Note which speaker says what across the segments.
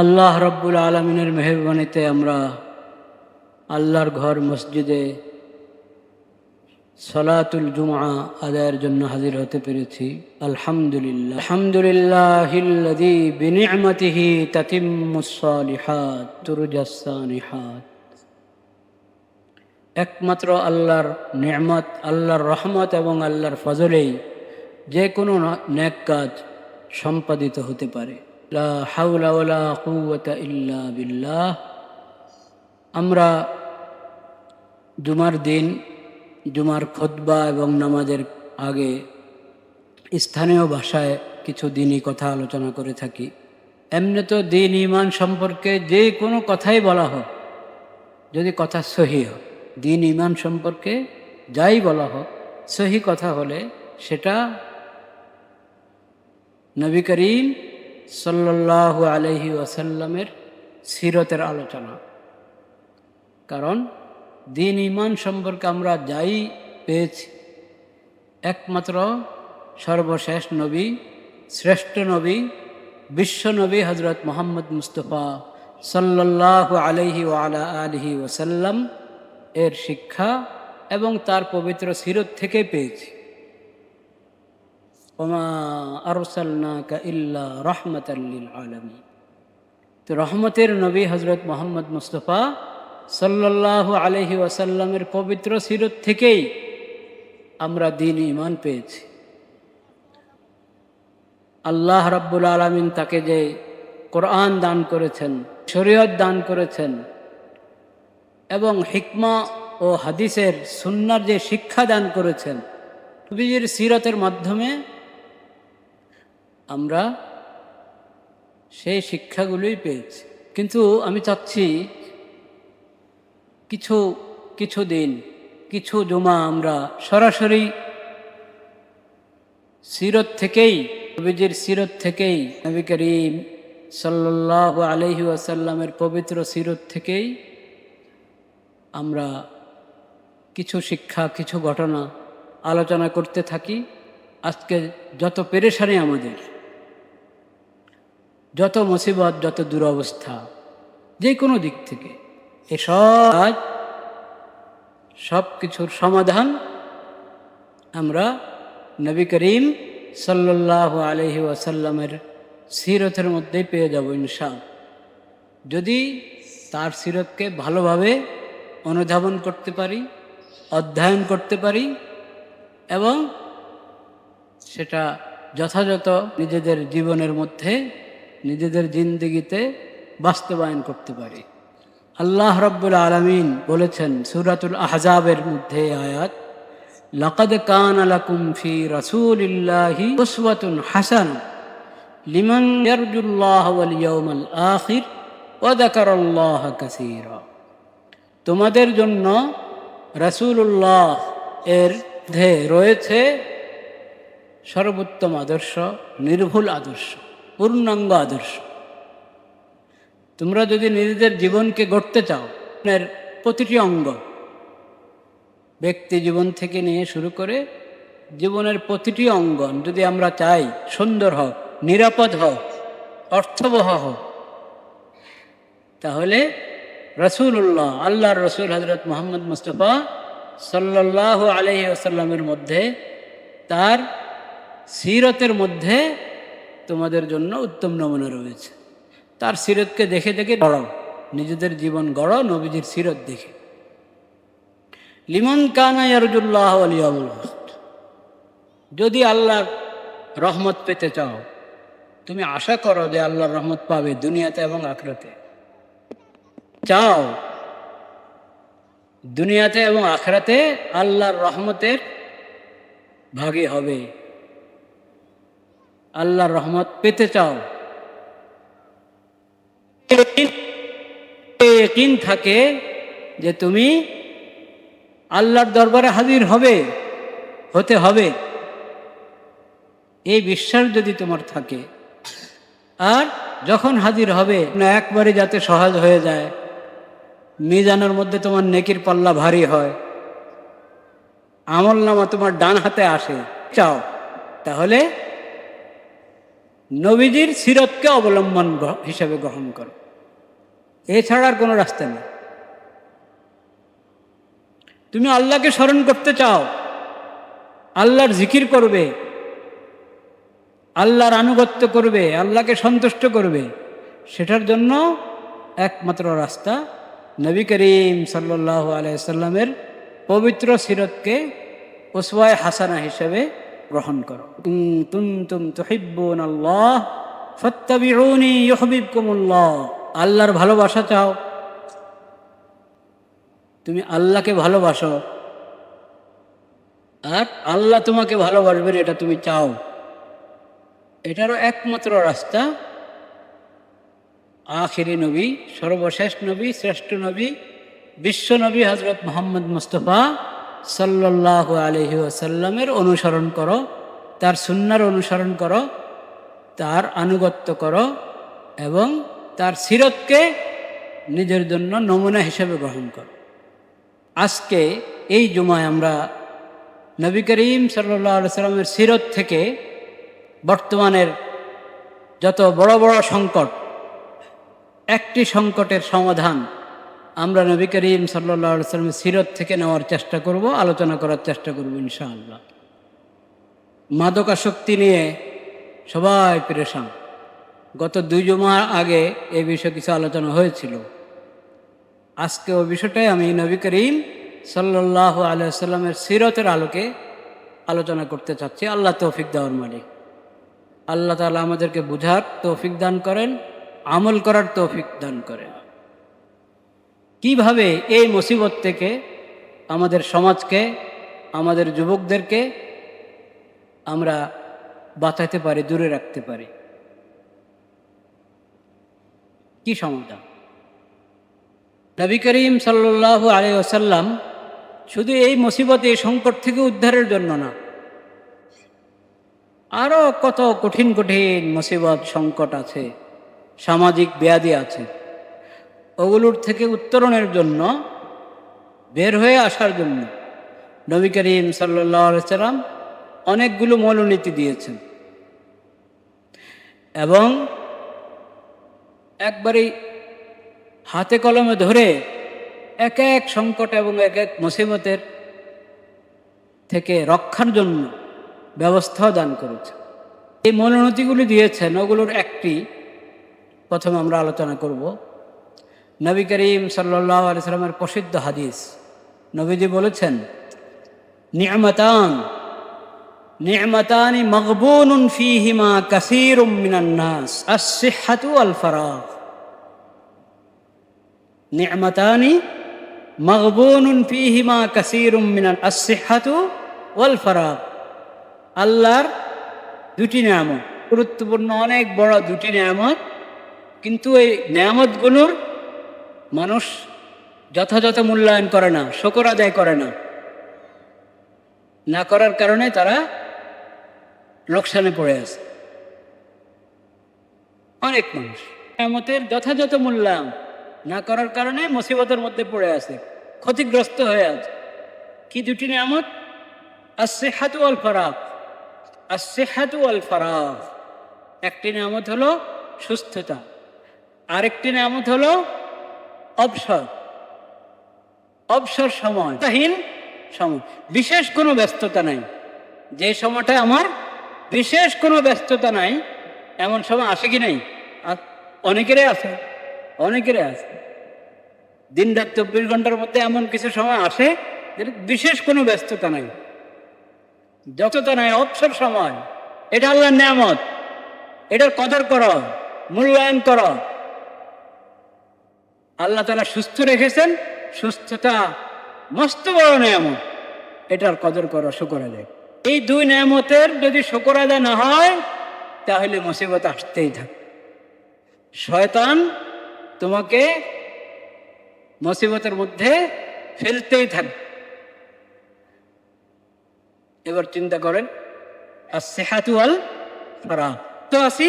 Speaker 1: আল্লাহ রব্বুল আলমিনের মেহেরবানিতে আমরা আল্লাহর ঘর মসজিদে সলাতুল জুমআ আদায়ের জন্য হাজির হতে পেরেছি। আলহামদুলিল্লাহ আলহামদুলিল্লাহিল্লাযী বিনি'মাতিহি তাতিম্মুস সালিহাত তুরজাস সানিহাত। একমাত্র আল্লাহর নিয়ামত, আল্লাহর রহমত এবং আল্লাহর ফজলেই যে কোনো নেক কাজ সম্পাদিত হতে পারে। লা হাওলা ওয়ালা কুওয়াতা ইল্লা বিল্লাহ। আমরা জুমার দিন জুমার খুতবা এবং নামাজের আগে স্থানীয় ভাষায় কিছু দ্বীনি কথা আলোচনা করে থাকি। এমনি তো দ্বীন ঈমান সম্পর্কে যে কোনো কথাই বলা হোক, যদি কথা সহি হয়, দ্বীন ঈমান সম্পর্কে যাই বলা হোক, সহি কথা হলে সেটা নবী করিম সাল্লাল্লাহু আলাইহি ওয়াসাল্লামের সিরতের আলোচনা। কারণ দ্বীন ঈমান সম্পর্কে আমরা যাই পেয়েছি, একমাত্র সর্বশেষ নবী, শ্রেষ্ঠ নবী, বিশ্ব নবী হজরত মুহাম্মদ মুস্তফা সাল্লাল্লাহু আলাইহি ওয়া আলা আলিহি ওয়াসাল্লাম এর শিক্ষা এবং তার পবিত্র সিরত থেকে পেয়েছি। ওমা আরসালনাকা ইল্লা রাহমাতাল লিল আলামিন। তো রহমতের নবী হজরত মুহাম্মদ মুস্তফা সাল্লাল্লাহু আলাইহি ওয়াসাল্লামের পবিত্র সিরত থেকেই আমরা দ্বীন ঈমান পেয়েছি। আল্লাহ রাব্বুল আলামিন তাকে যে কোরআন দান করেছেন, শরীয়ত দান করেছেন এবং হিকমা ও হাদিসের সুন্নাহর যে শিক্ষা দান করেছেন, নবীজির সিরতের মাধ্যমে আমরা সেই শিক্ষাগুলোই পেয়েছি। কিন্তু আমি চাচ্ছি কিছু দিন, কিছু জুমা আমরা সরাসরি সিরত থেকেই, নবীজির সিরত থেকেই, নবী করিম সাল্লাল্লাহু আলাইহি ওয়াসাল্লামের পবিত্র সিরত থেকেই আমরা কিছু শিক্ষা, কিছু ঘটনা আলোচনা করতে থাকি। আজকে যত পেরেশানি আমাদের, যত মুসিবত, যত দুরবস্থা, যে কোনো দিক থেকে, সব কিছুর সমাধান আমরা নবী করিম সাল্লাল্লাহু আলাইহি ওয়াসাল্লামের সিরতের মধ্যেই পেয়ে যাব ইনশাআল্লাহ। যদি তার সিরতকে ভালোভাবে অনুধাবন করতে পারি, অধ্যয়ন করতে পারি এবং সেটা যথাযথ নিজেদের জীবনের মধ্যে, নিজেদের জিন্দেগিতে বাস্তবায়ন করতে পারি। আল্লাহ রাব্বুল আলামিন বলেছেন সূরাতুল আহজাবের মধ্যে আয়াত, লাকাদ কানা লাকুম ফি রাসূলিল্লাহি উসওয়াতুন হাসানাহ লিমান ইয়ারজুল্লাহ ওয়াল ইয়াউমাল আখির ওয়া যাকারাল্লাহা কাসীরা। তোমাদের জন্য রাসূলুল্লাহ এর মধ্যে রয়েছে সর্বোত্তম আদর্শ, নির্ভুল আদর্শ, পূর্ণাঙ্গ আদর্শ। তোমরা যদি নিজেদের জীবনকে গড়তে চাও, প্রতিটি অঙ্গ, ব্যক্তি জীবন থেকে নিয়ে শুরু করে জীবনের প্রতিটি অঙ্গন যদি আমরা চাই সুন্দর হোক, নিরাপদ হোক, অর্থবহ হোক, তাহলে রাসূলুল্লাহ, আল্লাহর রসুল হজরত মুহাম্মদ মুস্তফা সাল্লাল্লাহু আলাইহি ওয়াসাল্লামের মধ্যে, তার সিরতের মধ্যে তোমাদের জন্য উত্তম নমুনা রয়েছে। তার সিরতকে দেখে দেখে গড়ো, নিজেদের জীবন গড়ো নবীজির সিরত দেখে। লিমান কানা ইয়ারজুল্লাহ ওয়াল ইয়াউমাল আখির। যদি আল্লাহর রহমত পেতে চাও, তুমি আশা করো যে আল্লাহর রহমত পাবে দুনিয়াতে এবং আখিরাতে, চাও দুনিয়াতে এবং আখিরাতে আল্লাহর রহমতের ভাগী হবে, আল্লাহর রহমত পেতে চাও, ইয়াকিন থাকে যে তুমি আল্লাহর দরবারে হাজির হতে হবে, এই বিশ্বাস যদি তোমার থাকে, আর যখন হাজির হবে না একবারে যাতে সহজ হয়ে যায়, মিজানের মধ্যে তোমার নেকির পাল্লা ভারী হয়, আমলনামা তোমার ডান হাতে আসে চাও, তাহলে নবীজির সিরতকে অবলম্বন হিসাবে গ্রহণ করো, এছাড়া আর কোনো রাস্তা নেই। তুমি আল্লাহকে স্মরণ করতে চাও, আল্লাহর জিকির করবে, আল্লাহর আনুগত্য করবে, আল্লাহকে সন্তুষ্ট করবে, সেটার জন্য একমাত্র রাস্তা নবী করিম সাল্লাল্লাহু আলাইহি সাল্লামের পবিত্র সিরতকে উসওয়ায়ে হাসানা হিসেবে গ্রহণ করো। কুনতুম তুহিব্বুনাল্লাহ ফাত্তাবিউনি ইউহিব্বুকুমুল্লাহ। আল্লাহর ভালোবাসা চাও, তুমি আল্লাহকে ভালোবাসো, আর আল্লাহ তোমাকে ভালোবাসবেন এটা তুমি চাও, এটারও একমাত্র রাস্তা আখিরি নবী, সর্বশেষ নবী, শ্রেষ্ঠ নবী, বিশ্ব নবী হজরত মুহাম্মদ মুস্তাফা সাল্লাল্লাহু আলাইহি ওয়াসাল্লামের অনুসরণ করো, তার সুন্নাহর অনুসরণ করো, তার আনুগত্য করো এবং তার সিরতকে নিজের জন্য নমুনা হিসেবে গ্রহণ করো। আজকে এই জুমায় আমরা নবী করিম সাল্লাল্লাহু আলাইহি সাল্লামের সিরত থেকে বর্তমানের যত বড় বড় সংকট, একটি সংকটের সমাধান আমরা নবী করিম সাল্লাল্লাহু আলাইহি সাল্লামের সিরত থেকে নেওয়ার চেষ্টা করব, আলোচনা করার চেষ্টা করব ইনশাআল্লাহ। মাদকাসক্তি নিয়ে সবাই পেরেশান। গত 2 জুমা আগে এই বিষয়ে কিছু আলোচনা হয়েছিল। আজকে ওই বিষয়টাই আমি নবী করিম সাল্লাল্লাহু আলাইহি সাল্লামের সিরতের আলোকে আলোচনা করতে চাচ্ছি। আল্লাহ তৌফিক দেওয়ার মালিক। আল্লাহ তাআলা আমাদেরকে বুঝার তৌফিক দান করেন, আমল করার তৌফিক দান করেন। কিভাবে এই মুসিবত থেকে আমাদের সমাজকে, আমাদের যুবকদেরকে আমরা বাঁচাতে পারি, দূরে রাখতে পারি, কি সমাধান? নবী করিম সাল্লাল্লাহু আলাইহি ওয়াসাল্লাম শুধু এই মুসিবত, এই সংকট থেকে উদ্ধারের জন্য না, আরও কত কঠিন কঠিন মুসিবত সংকট আছে, সামাজিক ব্যাধি আছে, ওগুলোর থেকে উত্তরণের জন্য, বের হয়ে আসার জন্য নবী করিম সাল্লাল্লাহু আলাইহি ওয়াসাল্লাম অনেকগুলো মূলনীতি দিয়েছেন এবং একবারই হাতে কলমে ধরে এক এক সংকট এবং এক এক মুসিবতের থেকে রক্ষার জন্য ব্যবস্থাও দান করেছেন। এই মূলনীতিগুলি দিয়েছেন, ওগুলোর একটি প্রথমে আমরা আলোচনা করব। নবী করিম সাল্লাল্লাহু আলাইহি ওয়াসাল্লামের প্রসিদ্ধ হাদিস, নবীজি বলেছেন, নি'মাতানি মাগবুনুন ফীহিমা কাসীরুম মিনান নাস, আস-সিহহাতু ওয়াল ফারাগ। নি'মাতানি মাগবুনুন ফীহিমা কাসীরুম মিনান আস-সিহহাতু ওয়াল ফারাগ। আল্লাহর 2টি নিয়ামত, গুরুত্বপূর্ণ অনেক বড় 2টি নিয়ামত, কিন্তু এই নিয়ামতগুলোর মানুষ যথাযথ মূল্যায়ন করে না, শুকর আদায় করে না, না করার কারণে তারা লোকসানে পড়ে আছে। অনেক মানুষ নিয়ামতের যথাযথ মূল্যায়ন না করার কারণে মুসিবতের মধ্যে পড়ে আছে, ক্ষতিগ্রস্ত হয়ে আছে। কি 2টি নিয়ামত? আস-সিহহাতু ওয়াল ফারাগ। আস-সিহহাতু ওয়াল ফারাগ, একটি নিয়ামত হলো সুস্থতা, আরেকটি নিয়ামত হলো অবসর, অবসর সময়, তাহীন সময়, বিশেষ কোনো ব্যস্ততা নাই। যে সময়টা আমার বিশেষ কোনো ব্যস্ততা নাই, এমন সময় আসে কি নাই? অনেকেরই আছে, অনেকেরই আছে। দিন রাত 24 ঘন্টার মধ্যে এমন কিছু সময় আসে যেটা বিশেষ কোনো ব্যস্ততা নাই, যতটা নাই, অবসর সময়। এটা আল্লাহর নিয়ামত, এটার কদর করো, মূল্যায়ন করো। আল্লাহ তাআলা সুস্থ রেখেছেন, সুস্থতা মস্ত বড় নিয়ামত, এটার কদর করো, শুকর আদায়। এই 2 নিয়ামতের যদি শুকর আদায় না হয়, তাহলে মুসিবত আসতেই থাকে। শয়তান তোমাকে মুসিবতের মধ্যে ফেলতেই থাকবে। এবার চিন্তা করেন, আস-সিহহাতু ওয়াল ফারাগ তো আছি,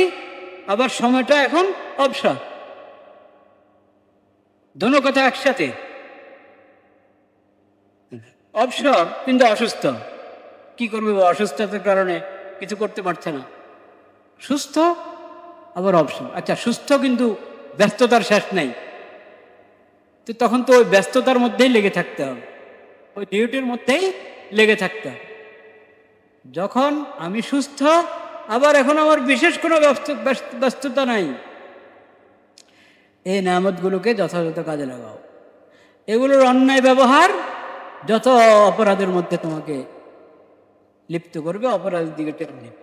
Speaker 1: আবার সময়টা এখন অবসর, দুটো কথা একসাথে। অবসর কিন্তু অসুস্থ, কি করবে? অসুস্থতার কারণে কিছু করতে পারছে না, সুস্থ আবার অবসর। আচ্ছা, সুস্থ কিন্তু ব্যস্ততার শেষ নাই, তো তখন তো ওই ব্যস্ততার মধ্যেই লেগে থাকতে হবে, ওই ডিউটির মধ্যেই লেগে থাকতে হবে। যখন আমি সুস্থ, আবার এখন আমার বিশেষ কোনো ব্যস্ততা নাই, এই নেয়ামতগুলোকে যথাযথ কাজে লাগাও। এগুলোর অন্যায় ব্যবহার যত অপরাধের মধ্যে তোমাকে লিপ্ত করবে, অপরাধের দিকে টেনে নেবে।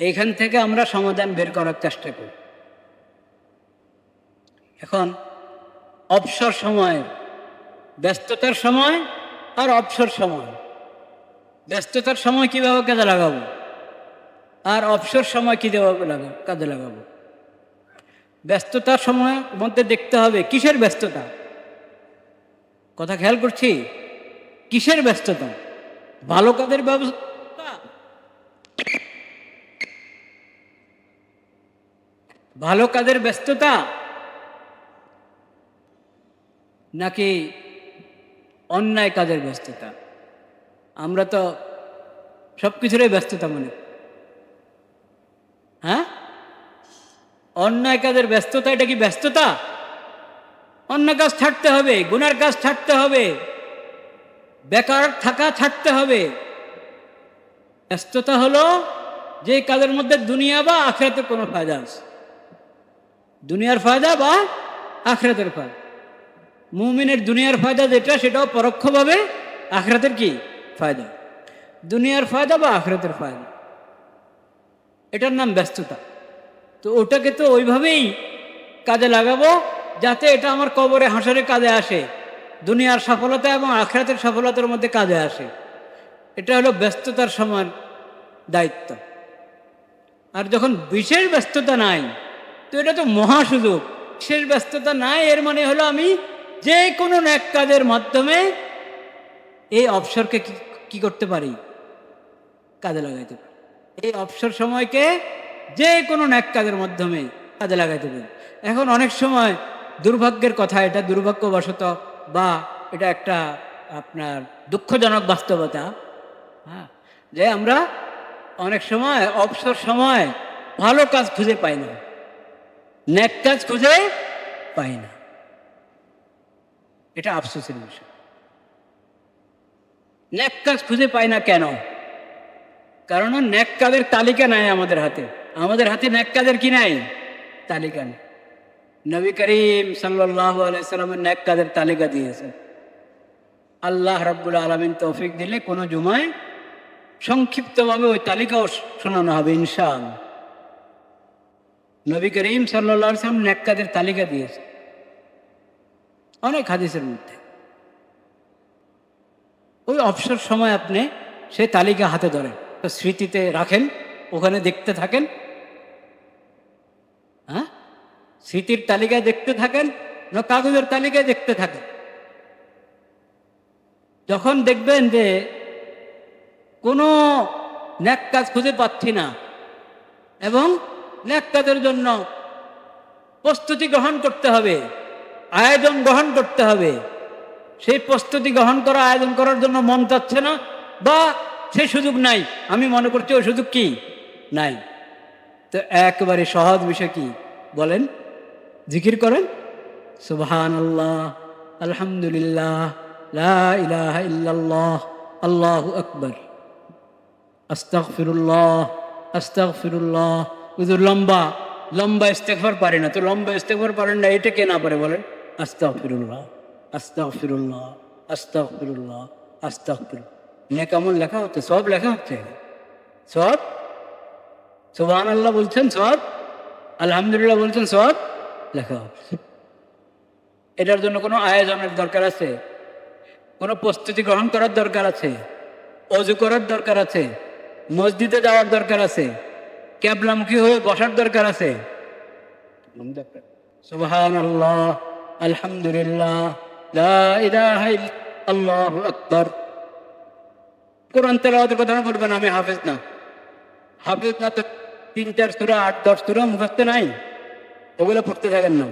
Speaker 1: এইখান থেকে আমরা সমাধান বের করার চেষ্টা করি। এখন অবসর সময়, ব্যস্ততার সময় আর অবসর সময়, ব্যস্ততার সময় কীভাবে কাজে লাগাবো আর অবসর সময় কীভাবে কাজে লাগাবো। ব্যস্ততার সময় মধ্যে দেখতে হবে কিসের ব্যস্ততা, কথা খেয়াল করছি, কিসের ব্যস্ততা? ভালো কাজের ব্যবস্থা, ভালো কাজের ব্যস্ততা, নাকি অন্যায় কাজের ব্যস্ততা? আমরা তো সব কিছুরই ব্যস্ততা মনে, হ্যাঁ? অন্যায় কাজের ব্যস্ততা, এটা কি ব্যস্ততা? অন্যায় কাজ ছাড়তে হবে, গুনার কাজ ছাড়তে হবে, বেকার থাকা ছাড়তে হবে। ব্যস্ততা হলো যে কাজের মধ্যে দুনিয়া বা আখিরাতের কোনো ফায়দা আছে, দুনিয়ার ফায়দা বা আখিরাতের ফায়দা। মুমিনের দুনিয়ার ফায়দা যেটা, সেটাও পরোক্ষভাবে আখিরাতের কি ফায়দা, দুনিয়ার ফায়দা বা আখিরাতের ফায়দা, এটার নাম ব্যস্ততা। তো ওটাকে তো ওইভাবেই কাজে লাগাবো যাতে এটা আমার কবরে হাসরে কাজে আসে, দুনিয়ার সফলতা এবং আখিরাতের সফলতার মধ্যে কাজে আসে। এটা হলো ব্যস্ততার সময়ের দায়িত্ব। আর যখন বিশেষ ব্যস্ততা নাই, তো এটা তো মহা সুযোগ। বিশেষ ব্যস্ততা নাই এর মানে হলো আমি যে কোনো নেক কাজের মাধ্যমে এই অবসরকে কি করতে পারি, কাজে লাগাইতে পারি। এই অবসর সময়কে যে কোনো নেক কাজের মাধ্যমে কাজে লাগাইতে পারি। এখন অনেক সময় দুর্ভাগ্যের কথা, এটা দুর্ভাগ্যবশত বা এটা একটা আপনার দুঃখজনক বাস্তবতা, হ্যাঁ, যে আমরা অনেক সময় অবসর সময় ভালো কাজ খুঁজে পাই না, নেক কাজ খুঁজে পাই না। এটা আফসোসের বিষয়। নেক কাজ খুঁজে পাই না কেন? কারণ নেক কাজের তালিকা নাই আমাদের হাতে। আমাদের হাতে নেক কাজের কি নাই? তালিকা নেই। নবী করিম সাল্লাল্লাহু আলাইহি সাল্লামের নেক কাজের তালিকা দিয়েছেন। আল্লাহ রাব্বুল আলামিন তৌফিক দিলে কোনো জুমায় সংক্ষিপ্তভাবে ওই তালিকাও শোনানো হবে ইনশাআল্লাহ। নবী করিম সাল্লাল্লাহু আলাইহি সাল্লাম নেক কাজের তালিকা দিয়েছেন অনেক হাদিসের মধ্যে। ওই অবসর সময় আপনি সেই তালিকা হাতে ধরেন, স্মৃতিতে রাখেন, ওখানে দেখতে থাকেন, হ্যাঁ, স্মৃতির তালিকায় দেখতে থাকেন না কাগজের তালিকায় দেখতে থাকেন। যখন দেখবেন যে কোনো নেক কাজ খুঁজে পাচ্ছি না এবং নেক কাজের জন্য প্রস্তুতি গ্রহণ করতে হবে, আয়োজন গ্রহণ করতে হবে, সেই প্রস্তুতি গ্রহণ করা, আয়োজন করার জন্য মন চাচ্ছে না বা সেই সুযোগ নাই, আমি মনে করছি ওই সুযোগ কি নাই, তো একেবারে সহজ বিষয় কি বলেন? জিকির করেন, সুবহানাল্লাহ, আলহামদুলিল্লাহ, লা ইলাহা ইল্লাল্লাহ, আল্লাহু আকবার, আস্তাগফিরুল্লাহ, আস্তাগফিরুল্লাহ। হুজুর লম্বা লম্বা ইস্তেগফার পারে না, তো লম্বা ইস্তেগফার পারেন না, এটা কে না পারে বলেন? আস্তাগফিরুল্লাহ, আস্তাগফিরুল্লাহ, আস্তাগফিরুল্লাহ, আস্তাগফিরুল্লাহ। নেক আমল লেখা হচ্ছে, সব লেখা হচ্ছে, সব। সুবহানাল্লাহ বলছেন সব, আলহামদুলিল্লাহ বলছেন সব লেখা হচ্ছে। এটার জন্য কোনো আয়োজনের দরকার আছে? কোনো প্রস্তুতি গ্রহণ করার দরকার আছে? অজু করার দরকার আছে? মসজিদে যাওয়ার দরকার আছে? ক্যাবলামুখী হয়ে বসার দরকার আছে? সুবহানাল্লাহ, আলহামদুলিল্লাহ, লা ইলাহা ইল্লাল্লাহ, আল্লাহু আকবার। কোরআন তেলাওয়াতের কথা বলবেন, আমি হাফেজ না, হাফেজ না তো 3-4 সূরা 8-10 সূরা মুখস্থ নাই, ওগুলো পড়তে থাকেন না,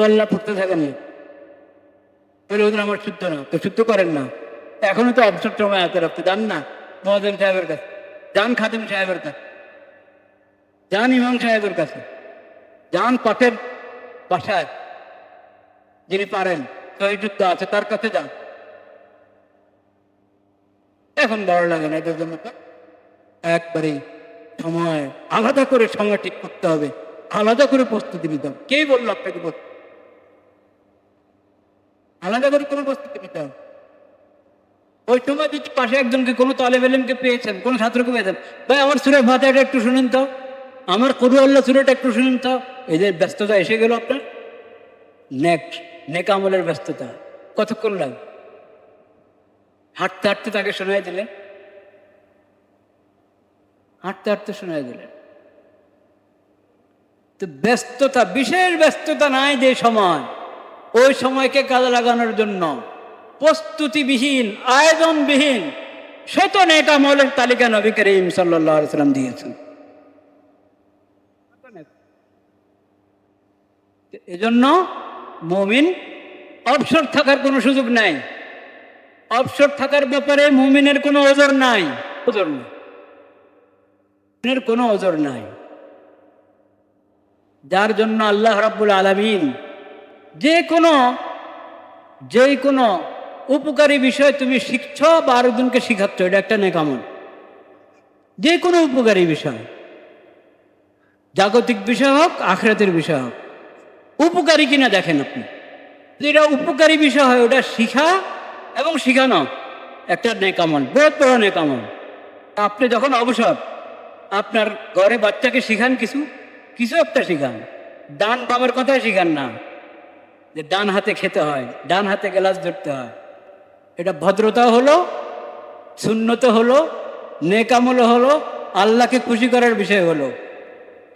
Speaker 1: আল্লাহ পড়তে থাকেন না, ওদের আমার শুদ্ধ না, তো শুদ্ধ করেন না। এখনো তো অবসর সময় হাতে রাখতে যান না মুয়াজ্জিন সাহেবের কাছে, যান খাদিম সাহেবের কাছে, যান ইমাম সাহেবের কাছে, যান পাঠের বাসায়, যিনি পারেন, সহিযুদ্ধ আছে, তার কাছে যান। এখন ভালো লাগে না, এদের জন্য তো একবারে সময় আলাদা করে সময় ঠিক করতে হবে, আলাদা করে প্রস্তুতি নিতে হবে। কে বললো আপনাকে আলাদা করে কোনো প্রস্তুতি নিতে হবে? ওই সময় যদি পাশে একজনকে, কোনো তালেব ইলমকে পেয়েছেন, কোনো ছাত্রকে পেয়েছেন, ভাই আমার সূরা ফাতিহাটা একটু শুনুন তো, আমার কুল আল্লাহ সূরাটা একটু শুনুন তো, এদের ব্যস্ততা এসে গেল আপনার। নেক আমলের ব্যস্ততা কতক্ষণ লাগবে? হাঁটতে হাঁটতে তাকে শোনাই দিলেন, হাঁটতে হাঁটতে শোনাই দিলেন। তো ব্যস্ততা, বিশেষ ব্যস্ততা নাই যে সময়, ওই সময়কে কাজে লাগানোর জন্য প্রস্তুতিবিহীন, আয়োজনবিহীন শত নেক আমলের তালিকা নবী করিম সাল্লাল্লাহু আলাইহি ওয়াসাল্লাম দিয়েছেন। এজন্য মুমিন অবসর থাকার কোনো সুযোগ নাই। অবসর থাকার ব্যাপারে মুমিনের কোনো ওজর নাই, কোনো ওজর নাই। যার জন্য আল্লাহ রাব্বুল আলামিন যে কোনো উপকারী বিষয় তুমি শিখছ বা আরেকজনকে শিখাচ্ছ, এটা একটা নেক আমল। যে কোনো উপকারী বিষয়, জাগতিক বিষয় হোক, আখিরাতের বিষয় হোক, উপকারী কিনা দেখেন আপনি। যেটা উপকারী বিষয় হয় ওটা শিখা এবং শিখানো একটা নেক আমল, বড় বড় নেক আমল। আপনি যখন অবসর, আপনার ঘরে বাচ্চাকে শিখান, কিছু একটা শিখান। ডান বামের কথাই শিখান না, যে ডান হাতে খেতে হয়, ডান হাতে গ্লাস ধরতে হয়। এটা ভদ্রতা হলো, সুন্নত হলো, নেক আমল হলো, আল্লাহকে খুশি করার বিষয় হলো।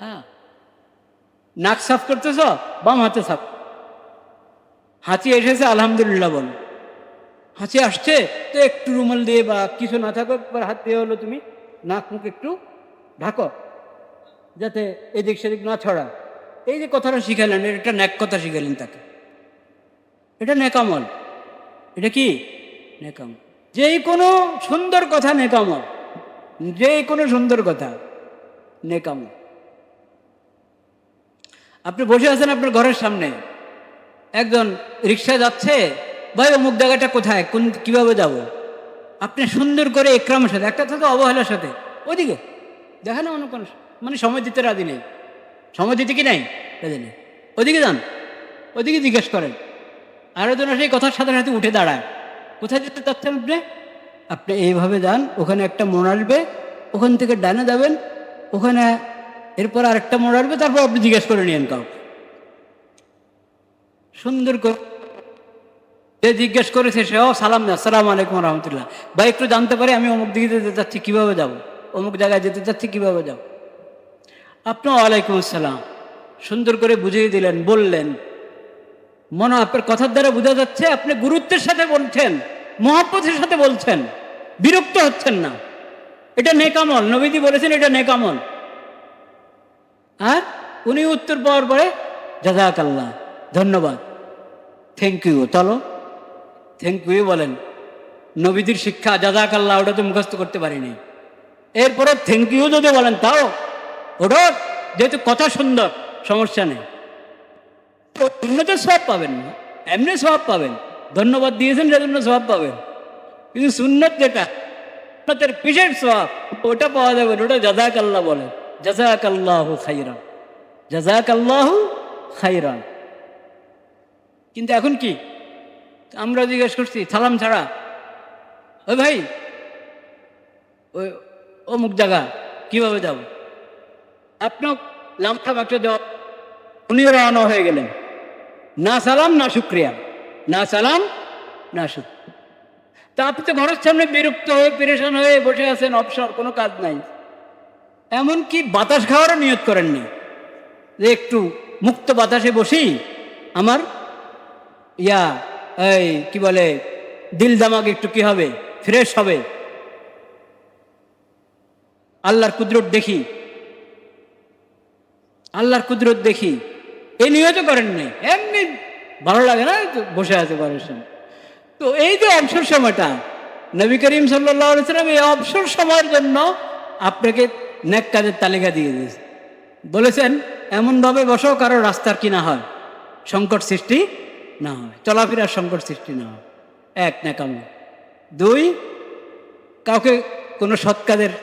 Speaker 1: হ্যাঁ, নাক সাফ করতেছ, বাম হাতে সাফ। হাঁচি এসেছে আলহামদুলিল্লাহ বলো। হাঁচি আসছে তো একটু রুমাল দিয়ে বা কিছু না থাকো, একবার হাত দিয়ে হলো তুমি নাক মুখ একটু ঢাকো, যাতে এদিক সেদিক না ছড়া। এই যে কথাটা শিখালেন, এটা নেক কথা শিখালেন তাকে, এটা নেক আমল। এটা কি নেক আমল? যেই কোনো সুন্দর কথা নেক আমল, যে কোনো সুন্দর কথা নেক আমল। আপনি বসে আছেন আপনার ঘরের সামনে, একজন রিক্সায় যাচ্ছে, ভাই অমুক জায়গাটা কোথায়, কিভাবে যাব? আপনি সুন্দর করে একরামের সাথে, একটা থাকে অবহেলার সাথে, ওদিকে দেখেন না, কোনো মানে সময় দিতে রাজি নেই, সময় দিতে কি নাই রাজি নেই, ওদিকে যান, ওদিকে জিজ্ঞেস করেন। আরো জন সেই কথার সাথে সাথে উঠে দাঁড়ায়, কোথায় যেতে চাচ্ছেন আপনি? আপনি এইভাবে যান, ওখানে একটা মোড় আসবে, ওখান থেকে ডানে যাবেন, ওখানে এরপর আরেকটা মোড় আসবে, তারপর আপনি জিজ্ঞেস করে নিয়েন কাউকে সুন্দর করে। যে জিজ্ঞেস করেছে সেও সালাম না, আসসালামু আলাইকুম রহমতুল্লাহ, ভাই একটু জানতে পারি আমি অমুক দিকে যেতে চাচ্ছি, কীভাবে যাব? অমুক জায়গায় যেতে চাচ্ছি, কীভাবে যাব? আপনি ওয়ালাইকুম আসসালাম সুন্দর করে বুঝিয়ে দিলেন, বললেন। মনে আপনার কথার দ্বারা বোঝা যাচ্ছে আপনি গুরুত্বের সাথে বলছেন, মহব্বতের সাথে বলছেন, বিরক্ত হচ্ছেন না। এটা নেক আমল, নবীজি বলেছেন এটা নেক আমল। আর উনি উত্তর পাওয়ার পরে জাযাকাল্লাহ, ধন্যবাদ, থ্যাংক ইউ, চলো থ্যাংক ইউ বলেন। নবীজির শিক্ষা জাযাকাল্লাহ, ওটা তো মুখস্থ করতে পারিনি। এরপরে থ্যাংক ইউ যদি বলেন তাও ওটা, যেহেতু কথা সুন্দর, সমস্যা নেই, উন্নত সওয়াব পাবেন না, এমনি সওয়াব পাবেন, ধন্যবাদ দিয়েছেন সেজন্য সওয়াব পাবেন। কিন্তু সুন্নত যেটা, সুন্নতের বিশেষ সওয়াব, ওটা পাওয়া যাবে, ওটা জাযাকাল্লাহ বলে, জাযাকাল্লাহু খাইরান, জাযাকাল্লাহু খাইরান। কিন্তু এখন কি আমরা জিজ্ঞেস করছি সালাম ছাড়া, ওই ভাই ওই অমুক জায়গা কিভাবে যাব? আপনার লামখাম একটা জবাব, উনিও রওনা হয়ে গেলেন, না সালাম না শুক্রিয়া, না সালাম না শুক্রিয়া। তা আপনি তো ঘরের সামনে বিরক্ত হয়ে পেরেশান হয়ে বসে আছেন, অবসর, কোনো কাজ নাই, এমনকি বাতাস খাওয়ারও নিয়ত করেননি যে একটু মুক্ত বাতাসে বসি, আমার এই কি বলে দিল দামাগ একটু কি হবে, ফ্রেশ হবে, আল্লাহর কুদরত দেখি, আল্লাহর কুদরত দেখি, এই নিয়ত করেন নাই, এমনি ভালো লাগে না বসে আছে ঘরের সামনে। তো এই যে অবসর সময়টা, নবী করিম সাল্লাল্লাহু আলাইহি ওয়াসাল্লাম এই অবসর সময়ের জন্য আপনাকে নেক কাজের তালিকা দিয়ে দিয়েছে। বলেছেন এমনভাবে বসো কারো রাস্তার কি না হয়, সংকট সৃষ্টি না হয়, চলাফেরার সংকট সৃষ্টি না হয়। এক, নেকামো। দুই, কাউকে কোনো সৎ কাজের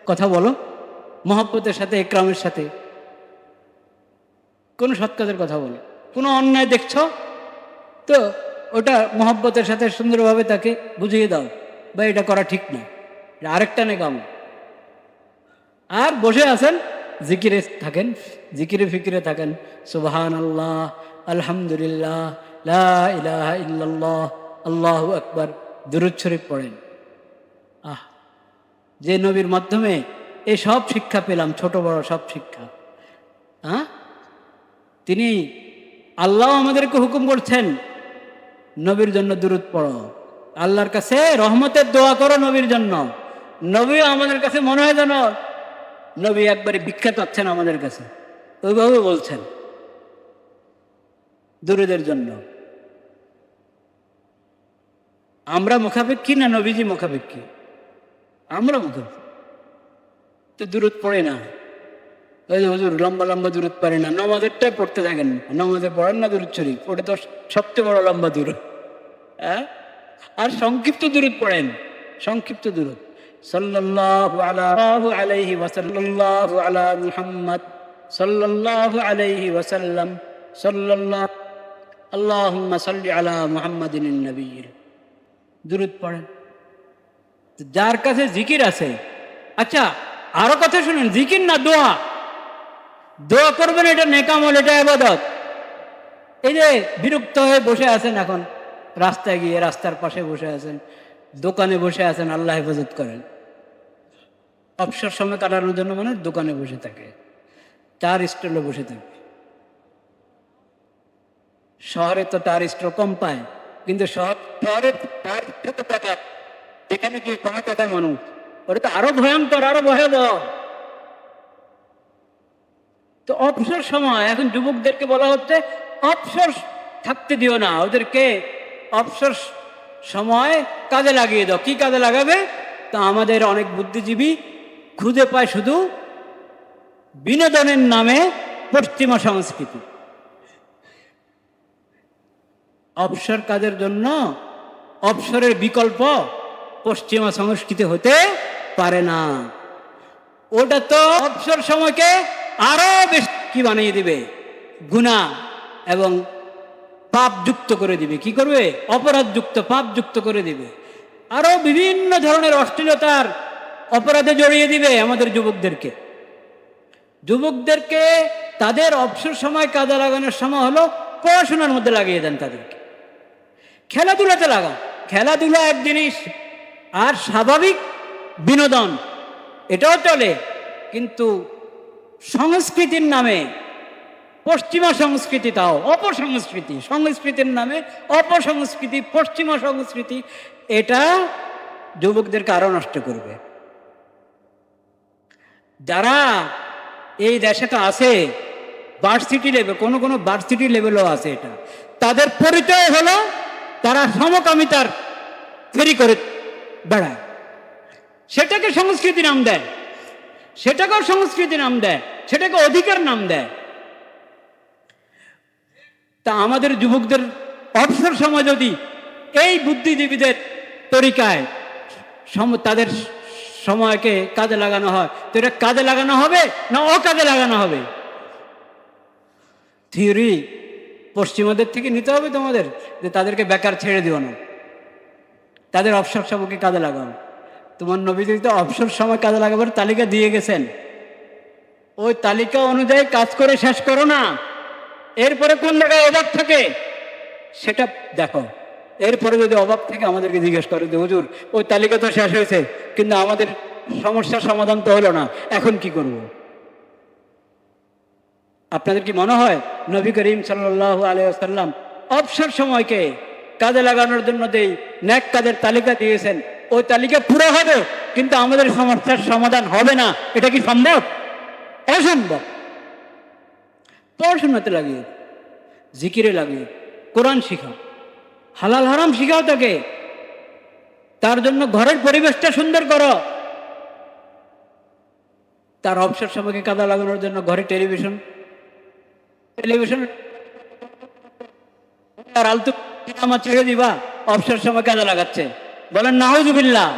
Speaker 1: কথা বলো, মহব্বতের সাথে, একরামের সাথে কোনো সৎ কাজের কথা বলো। কোনো অন্যায় দেখছো তো ওটা মহব্বতের সাথে সুন্দরভাবে তাকে বুঝিয়ে দাও, বা এটা করা ঠিক না, এটা আরেকটা নেকামো। আর বসে আছেন, জিকিরে থাকেন, জিকিরে ফিকিরে থাকেন, সুবহানাল্লাহ, আলহামদুলিল্লাহ, লা ইলাহা ইল্লাল্লাহ, আল্লাহু আকবার, দুরূদ শরীফ পড়েন। যে নবীর মাধ্যমে এই সব শিক্ষা পেলাম, ছোট বড় সব শিক্ষা, তিনি আল্লাহ আমাদেরকে হুকুম করছেন নবীর জন্য দুরূদ পড়ো, আল্লাহর কাছে রহমতের দোয়া করো নবীর জন্য। নবী আমাদের কাছে মনে হয় যেন নবী একবারে ভিক্ষা চাচ্ছেন আমাদের কাছে, ওইভাবে বলছেন দুরূদের জন্য। আমরা মুখাপেক্ষী না নবীজি মুখাপেক্ষী? আমরা মুখাপেক্ষী তো দুরূদ পড়ে না। ওই যে হুজুর লম্বা লম্বা দুরূদ পারে না, নমাজেরটাই পড়তে থাকেন, নমাজে পড়েন না দুরূদ শরীফ, ওটা তো সবচেয়ে বড় লম্বা দুরূদ। হ্যাঁ, আর সংক্ষিপ্ত দুরূদ পড়েন, সংক্ষিপ্ত দুরূদ, সাল্লাল্লাহু আলাইহি ওয়াসাল্লাল্লাহু আলা মুহাম্মদ সাল্লাল্লাহু আলাইহি ওয়াসাল্লাম সাল্লাল্লাহু আল্লাহুম্মা সাল্লি আলা মুহাম্মাদিন নবিয়্যিল, দুরূদ পড়েন। যার কাছে জিকির আছে, আচ্ছা আরো কথা শুনেন, জিকির না দোয়া, দোয়া করবেন, এটা নেকামল, এটা ইবাদত। এই যে বিরক্ত হয়ে বসে আছেন এখন, রাস্তায় গিয়ে রাস্তার পাশে বসে আছেন, দোকানে বসে আছেন, আল্লাহ হেফাজত করেন। অবসর সময় কাটানোর জন্য মানে দোকানে বসে থাকে, চার স্টলে বসে থাকে। শহরে তো তার স্টল কম পায়, কিন্তু শহরে তার টাকা, যেখানে কি কমে টাকায় মানুষ, ওটা তো আরো ভয়ঙ্কর, আরো ভয়াবহ। তো অবসর সময় এখন যুবকদেরকে বলা হচ্ছে অবসর থাকতে দিও না, ওদেরকে অবসর সময় কাজে লাগিয়ে দাও। কি কাজে লাগাবে? তা আমাদের অনেক বুদ্ধিজীবী খুঁজে পায় শুধু বিনোদনের নামে পশ্চিমা সংস্কৃতি। অবসর কাজের জন্য অবসরের বিকল্প পশ্চিমা সংস্কৃতি হতে পারে না। ওটা তো অবসর সময়কে আরো বেশি কি বানিয়ে দিবে, গুনাহ এবং পাপ যুক্ত করে দিবে। কি করবে? অপরাধ যুক্ত, পাপ যুক্ত করে দিবে, আরো বিভিন্ন ধরনের অশ্লীলতার অপরাধে জড়িয়ে দিবে আমাদের যুবকদেরকে। যুবকদেরকে তাদের অবসর সময় কাজে লাগানোর সময় হলো পড়াশোনার মধ্যে লাগিয়ে দেন, তাদেরকে খেলাধুলাতে লাগান। খেলাধুলা এক জিনিস, আর স্বাভাবিক বিনোদন এটাও চলে, কিন্তু সংস্কৃতির নামে পশ্চিমা সংস্কৃতি, তাও অপসংস্কৃতি, সংস্কৃতির নামে অপসংস্কৃতি, পশ্চিমা সংস্কৃতি, এটা যুবকদেরকে আরো নষ্ট করবে। যারা এই দেশে তো আছে ভার্সিটি লেভেল, কোনো ভার্সিটি লেভেলও আছে, এটা তাদের পরিচয় হলো তারা সমকামিতার ফেরি করে বেড়ায়, সেটাকে সংস্কৃতি নাম দেয়, সেটাকেও সংস্কৃতি নাম দেয়, সেটাকে অধিকার নাম দেয়। তা আমাদের যুবকদের অবসর সময় যদি এই বুদ্ধিজীবীদের তরিকায় তাদের সময়কে কাজে লাগানো হয়, তো এটা কাজে লাগানো হবে না অকাজে লাগানো হবে? থিওরি পশ্চিমাদের থেকে নিতে হবে তোমাদের, যে তাদেরকে বেকার ছেড়ে দিও না, তাদের অবসর সময়কে কাজে লাগাও। তোমার নবীজি তো অবসর সময় কাজে লাগাবার তালিকা দিয়ে গেছেন, ওই তালিকা অনুযায়ী কাজ করে শেষ করো না, এরপরে কোন জায়গায় অভাব থাকে সেটা দেখো। এরপরে যদি অভাব থেকে আমাদেরকে জিজ্ঞেস করে যে হুজুর ওই তালিকা তো শেষ হয়েছে, কিন্তু আমাদের সমস্যার সমাধান তো হলো না, এখন কি করব? আপনাদের কি মনে হয় নবী করিম সাল্লাল্লাহু আলাইহি ওয়াসাল্লাম অবসর সময়কে কাজে লাগানোর জন্য যেই নেক কাজের তালিকা দিয়েছেন, ওই তালিকা পুরো হবে কিন্তু আমাদের সমস্যার সমাধান হবে না? এটা কি সম্ভব? অসম্ভব। পড়াশোনাতে লাগিয়ে, জিকিরে লাগিয়ে, কোরআন শিখাও, হালাল হারাম শিখাও তাকে, তার জন্য ঘরের পরিবেশটা সুন্দর করো, তার অবসর সময়কে কাজে লাগানোর জন্য ঘরে টেলিভিশন আর আলতু আমার ছেড়ে দিবা, অবসর সময় কাজে লাগাচ্ছে। বলেন নাউজুবিল্লাহ।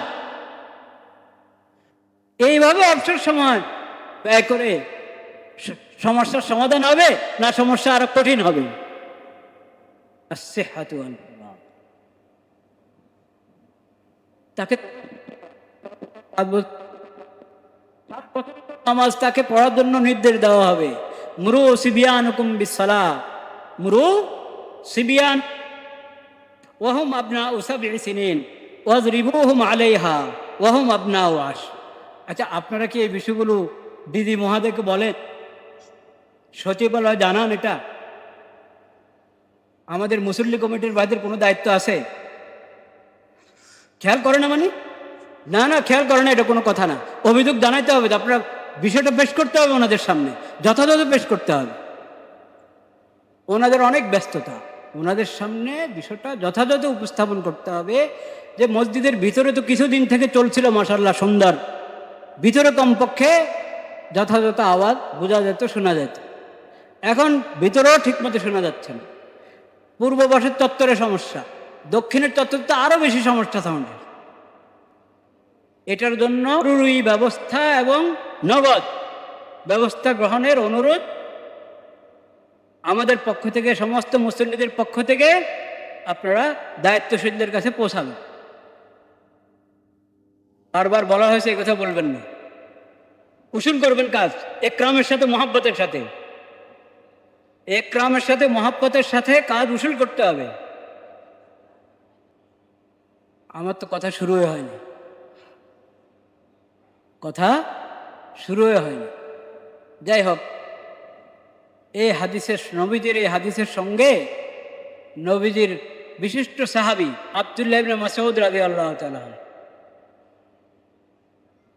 Speaker 1: এইভাবে অবসর সময় ব্যয় করে সমস্যার সমাধান হবে না সমস্যা আরো কঠিন হবে? তাকে নামাজ তাকে পড়ার জন্য নির্দেশ দেওয়া হবে। মুরু সিবিয়ানুকুম বিসসালাহ, মুরু সিবিয়ান ওয়াহুম আবনাউ সাবঈ সিনিন ওয়াজরিবুহুম আলাইহা ওয়াহুম আবনাউ আশ। আচ্ছা, আপনারা কি এই বিষয়গুলো দিদি মহাদেরকে বলেন? সচিবালয় জানান এটা? আমাদের মুসল্লি কমিটির ভাইদের কোনো দায়িত্ব আছে? খেয়াল করে না মানে? না না, খেয়াল করে না, এটা কোনো কথা না। অভিযোগ জানাইতে হবে, আপনারা বিষয়টা পেশ করতে হবে ওনাদের সামনে, যথাযথ পেশ করতে হবে। ওনাদের অনেক ব্যস্ততা, ওনাদের সামনে বিষয়টা যথাযথ উপস্থাপন করতে হবে যে মসজিদের ভিতরে তো কিছুদিন থেকে চলছিল মাশাআল্লাহ সুন্দর, ভিতরে কমপক্ষে যথাযথ আওয়াজ বোঝা যেত, শোনা যেত। এখন ভিতরেও ঠিকমতো শোনা যাচ্ছে না। পূর্ব পাশের চত্বরে সমস্যা, দক্ষিণের চত্বরে তো আরও বেশি সমস্যা সাউন্ডের। এটার জন্য জরুরি ব্যবস্থা এবং নগদ ব্যবস্থা গ্রহণের অনুরোধ আমাদের পক্ষ থেকে, সমস্ত মুসল্লিদের পক্ষ থেকে আপনারা দায়িত্বশীলদের কাছে পৌঁছাবেন। বারবার বলা হয়েছে, এই কথা বলবেন না। উসুল করবেন কাজ একরামের সাথে, মহাব্বতের সাথে, একরামের সাথে মহাব্বতের সাথে কাজ উসুল করতে হবে। আমার তো কথা শুরুই হয়নি, কথা শুরুই হয়নি। যাই হোক, এই হাদিসের, নবীজির এই হাদিসের সঙ্গে নবীজির বিশিষ্ট সাহাবী আব্দুল্লাহ ইবনে মাসউদ রাদিয়াল্লাহু তাআলা,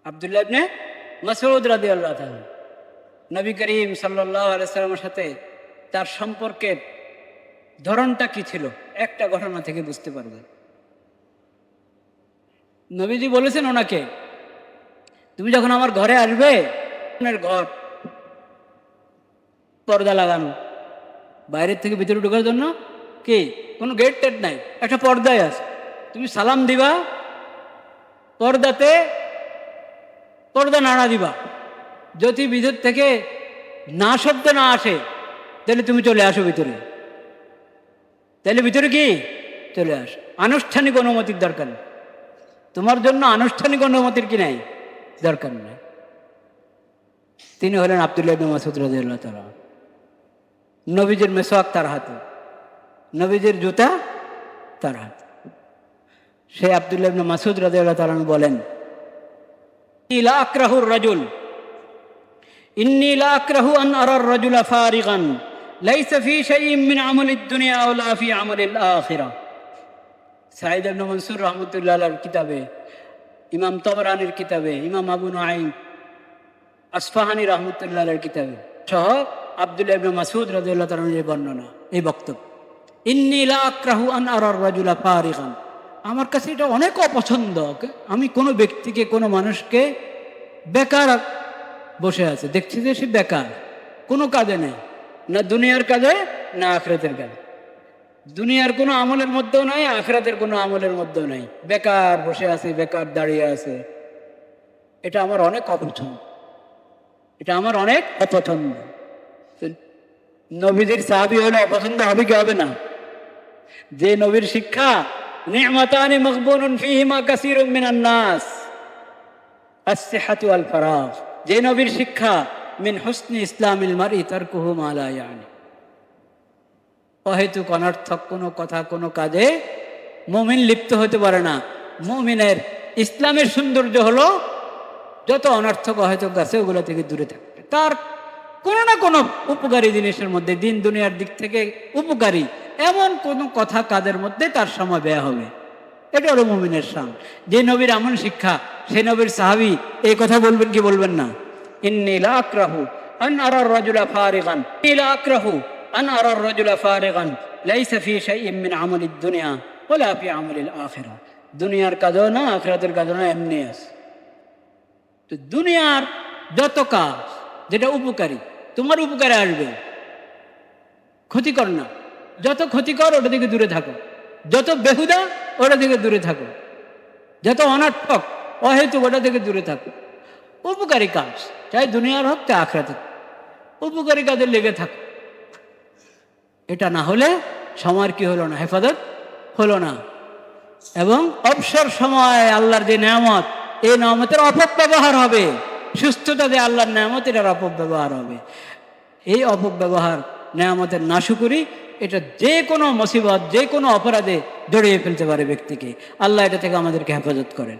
Speaker 1: আব্দুল্লাহ ইবনে মাসউদ রাদিয়াল্লাহু তাআলা, নবী করিম সাল্লাল্লাহু আলাইহি ওয়াসাল্লামের সাথে তার সম্পর্কের ধরনটা কি ছিল একটা ঘটনা থেকে বুঝতে পারবেন। নবীজি বলেছেন ওনাকে, তুমি যখন আমার ঘরে আসবে, আপনার ঘর পর্দা লাগানো, বাইরের থেকে ভিতরে ঢোকার জন্য কি কোনো গেট টেট নাই, একটা পর্দায় আছে। তুমি সালাম দিবা, পর্দাতে পর্দা নাড়া দিবা। যদি ভিতর থেকে না শব্দ না আসে, তাহলে তুমি চলে আসো ভিতরে, তাহলে ভিতরে কি চলে আসো। আনুষ্ঠানিক অনুমতির দরকার নেই, তোমার জন্য আনুষ্ঠানিক অনুমতির কি নাই, দরকার নেই। তিনি হলেন আব্দুল্লাহ ইবনে মাসউদ রাদিয়াল্লাহু তাআলা। নবীজির মেসওয়াক তার হাতে, নবীজির জুতা তার হাতে। সে আব্দুল্লাহ ইবনে মাসউদ রাদিয়াল্লাহু তাআলা বলেন, লা আকরাহু রাজুল, ইন্নী লা আকরাহু আন আরা রাজুলা ফারিগান লাইসা ফি শাইইন মিন আমালিদ দুনিয়া ওয়ালা ফি আমালিল আখিরাহ। সাঈদ ইবনে মনসুর রাহমাতুল্লাহ আলাইহির কিতাবে, ইমাম তাবরানির কিতাবে, ইমাম আবু নুআইম আসফাহানি রাহমাতুল্লাহ আলাইহির কিতাবে সহ আব্দুল্লাহ ইবনে মাসউদ রাদিয়াল্লাহু তাআলার এই বর্ণনা, এই বক্তব্য, ইন্নী লা আকরাহু আন আরা রাজুলা ফারিগান, আমার কাছে এটা অনেক অপছন্দ, আমি কোনো ব্যক্তিকে, কোনো মানুষকে বেকার বসে আছে দেখছি, যে সে বেকার, কোনো কাজে নেই, না দুনিয়ার কাজে না আখিরাতের কাজে, দুনিয়ার কোনো আমলের মধ্যেও নাই, আখিরাতের কোনো আমলের মধ্যেও নাই, বেকার বসে আছে, বেকার দাঁড়িয়ে আছে। এটা আমার অনেক অপছন্দ, এটা আমার অনেক অপছন্দ। নবীজির সাহাবী হলে অপছন্দ হবে কি হবে না? যে নবীর শিক্ষা, নি'মাতানি মাগবুনুন ফীহিমা কাসীরুম মিনান নাস, আস-সিহহাতু ওয়াল ফারাগ, যে নবীর শিক্ষা, মিন হুসনি ইসলামিল মারই তারকুহু মা লা ইয়ানি, অহেতুক অনর্থক কোনো কথা, কোনো কাজে মুমিন লিপ্ত হতে পারে না। মুমিনের ইসলামের সৌন্দর্য হলো যত অনর্থক অহেতুক আছে ওগুলো থেকে দূরে থাকবে, তার কোনো না কোনো উপকারী জিনিসের মধ্যে, দিন দুনিয়ার দিক থেকে উপকারী এমন কোনো কথা কাজের মধ্যে তার সময় ব্যয় হবে। এটা হলো মুমিনের শান। যে নবীর এমন শিক্ষা, সে নবীর সাহাবী এই কথা বলবেন কি বলবেন না? ইন্নী লা আকরাহু আন আরা রাজুলা ফারিগান, ইন্নী লা আকরাহু আন আরা রাজুলা ফারিগান লাইসা ফি শাইইন মিন আমালিদ দুনিয়া ওয়ালা ফি আমালিল আখিরাহ, দুনিয়ার কাজও না আখিরাতের কাজও না, এমনি আছে। তো দুনিয়ার যত কাজ যেটা উপকারী, তোমার উপকারে আসবে, ক্ষতিকর না, যত ক্ষতিকর ওটা থেকে দূরে থাকো, যত বেহুদা ওটা থেকে দূরে থাকো, যত অনর্থক অহেতুক ওটা থেকে দূরে থাকো। উপকারী কাজ, চাই দুনিয়ার হোক চাই আখিরাতের, উপকারী কাজে লেগে থাকো। এটা না হলে সময়ের কি হলো না, হেফাজত হলো না। এবং অবসর সময় আল্লাহর যে নেয়ামত, এই নেয়ামতের অপব্যবহার হবে। সুস্থতা যে আল্লাহর নেয়ামত, এটার অপব্যবহার হবে। এই অপব্যবহার নেয়ামতের নাশুকরি, এটা যে কোনো মুসিবত, যে কোনো অপরাধে জড়িয়ে ফেলতে পারে ব্যক্তিকে। আল্লাহ এটা থেকে আমাদেরকে হেফাজত করেন।